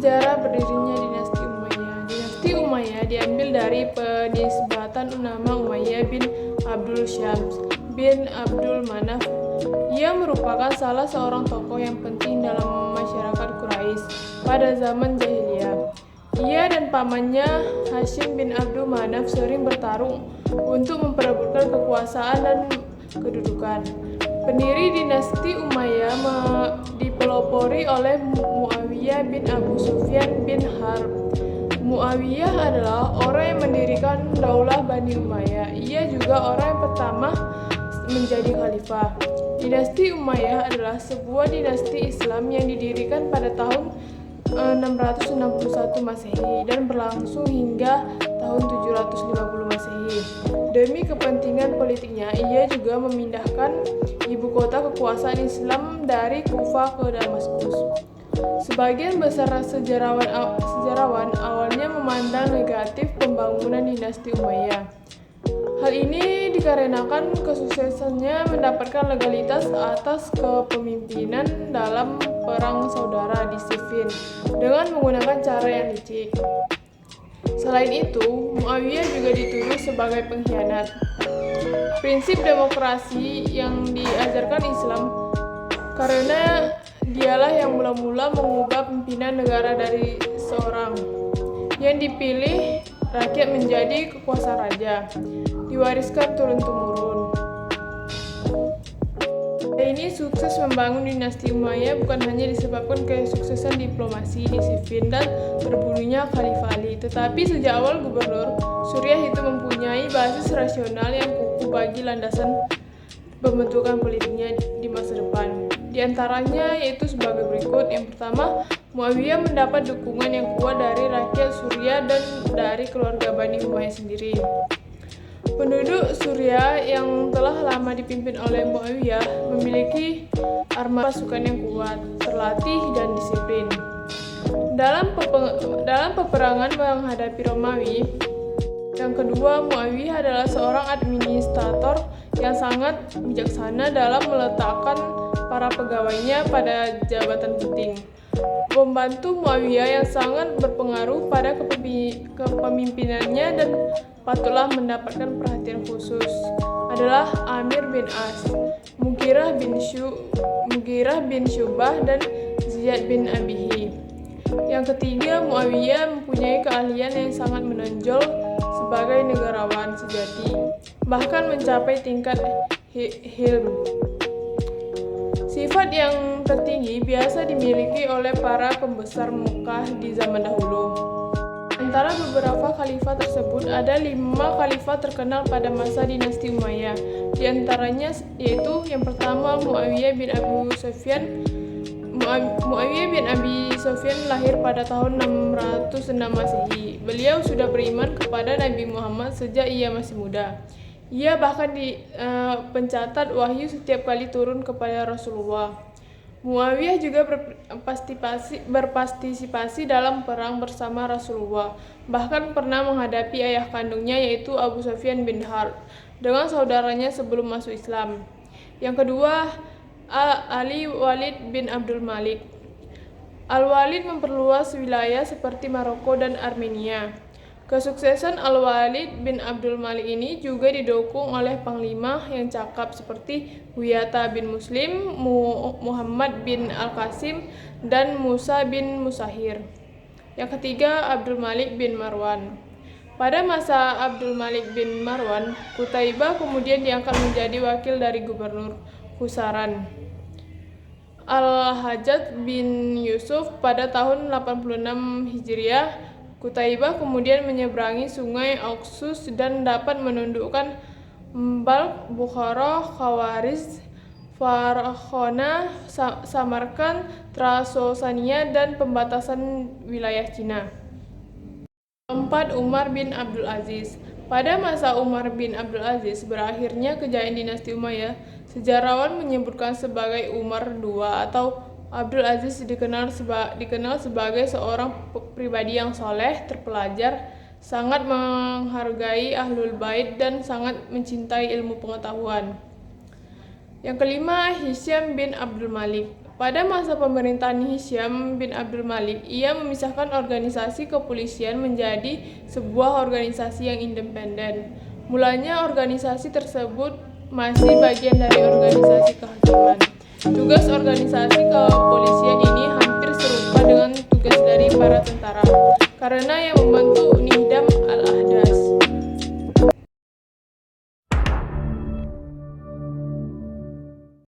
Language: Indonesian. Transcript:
Sejarah berdirinya dinasti Umayyah. Dinasti Umayyah diambil dari penisbatan nama Umayyah bin Abdul Syams bin Abdul Manaf. Ia merupakan salah seorang tokoh yang penting dalam masyarakat Quraisy pada zaman jahiliyah. Ia dan pamannya Hashim bin Abdul Manaf sering bertarung untuk memperebutkan kekuasaan dan kedudukan. Pendiri dinasti Umayyah dipelopori oleh Muawiyah bin Abu Sufyan bin Harb. Muawiyah adalah orang yang mendirikan Daulah Bani Umayyah. Ia juga orang yang pertama menjadi khalifah. Dinasti Umayyah adalah sebuah dinasti Islam yang didirikan pada tahun 661 Masehi dan berlangsung hingga tahun 750 Masehi. Demi kepentingan politiknya, ia juga memindahkan ibu kota kekuasaan Islam dari Kufah ke Damaskus. Sebagian besar sejarawan awalnya memandang negatif pembangunan dinasti Umayyah. Hal ini dikarenakan kesuksesannya mendapatkan legalitas atas kepemimpinan dalam perang saudara di Siffin dengan menggunakan cara yang licik. Selain itu, Muawiyah juga dituduh sebagai pengkhianat. Prinsip demokrasi yang diajarkan Islam karena dialah yang mula-mula mengubah pimpinan negara dari seorang yang dipilih rakyat menjadi kekuasaan raja, diwariskan turun-temurun. Ini sukses membangun dinasti Umayyah bukan hanya disebabkan kesuksesan diplomasi di Siffin dan terbunuhnya Khalifah Ali, tetapi sejak awal Gubernur Suriah itu mempunyai basis rasional yang kukuh bagi landasan pembentukan politiknya di masa depan. Di antaranya yaitu sebagai berikut. Yang pertama, Muawiyah mendapat dukungan yang kuat dari rakyat Suriah dan dari keluarga Bani Umayyah sendiri. Penduduk Suriah yang telah lama dipimpin oleh Muawiyah memiliki armada pasukan yang kuat, terlatih, dan disiplin. Dalam peperangan menghadapi Romawi, yang kedua, Muawiyah adalah seorang administrator yang sangat bijaksana dalam meletakkan para pegawainya pada jabatan penting. Pembantu Muawiyah yang sangat berpengaruh pada kepemimpinannya dan patutlah mendapatkan perhatian khusus adalah Amir bin As, Mughirah bin Syubah, dan Ziyad bin Abihi. Yang ketiga, Muawiyah mempunyai keahlian yang sangat menonjol sebagai negarawan sejati, bahkan mencapai tingkat hilm. Sifat yang tertinggi biasa dimiliki oleh para pembesar Mekah di zaman dahulu. Antara beberapa khalifah tersebut, ada 5 khalifah terkenal pada masa dinasti Umayyah. Di antaranya yaitu yang pertama Muawiyah bin Abi Sufyan. Muawiyah bin Abi Sufyan lahir pada tahun 606 Masehi. Beliau sudah beriman kepada Nabi Muhammad sejak ia masih muda. Ia bahkan pencatat wahyu setiap kali turun kepada Rasulullah. Muawiyah juga berpartisipasi dalam perang bersama Rasulullah, bahkan pernah menghadapi ayah kandungnya yaitu Abu Sufyan bin Harb dengan saudaranya sebelum masuk Islam. Yang kedua, Ali Walid bin Abdul Malik. Al-Walid memperluas wilayah seperti Maroko dan Armenia. Kesuksesan Al-Walid bin Abdul Malik ini juga didukung oleh panglima yang cakap seperti Wiyata bin Muslim, Muhammad bin Al-Qasim, dan Musa bin Musahir. Yang ketiga, Abdul Malik bin Marwan. Pada masa Abdul Malik bin Marwan, Qutaibah kemudian diangkat menjadi wakil dari Gubernur Khuzaran. Al-Hajjaj bin Yusuf pada tahun 86 Hijriah. Qutaibah kemudian menyeberangi sungai Oxus dan dapat menundukkan Balkh, Bukhara, Khawarizm, Farghana, Samarkand, Trasosania, dan pembatasan wilayah Cina. Keempat, Umar bin Abdul Aziz. Pada masa Umar bin Abdul Aziz berakhirnya kejayaan dinasti Umayyah, sejarawan menyebutkan sebagai Umar II atau Abdul Aziz dikenal sebagai seorang pribadi yang soleh, terpelajar, sangat menghargai Ahlul Bait, dan sangat mencintai ilmu pengetahuan. Yang kelima, Hisham bin Abdul Malik. Pada masa pemerintahan Hisham bin Abdul Malik, ia memisahkan organisasi kepolisian menjadi sebuah organisasi yang independen. Mulanya organisasi tersebut masih bagian dari organisasi kehakiman. Tugas organisasi kepolisian ini hampir serupa dengan tugas dari para tentara, karena yang membantu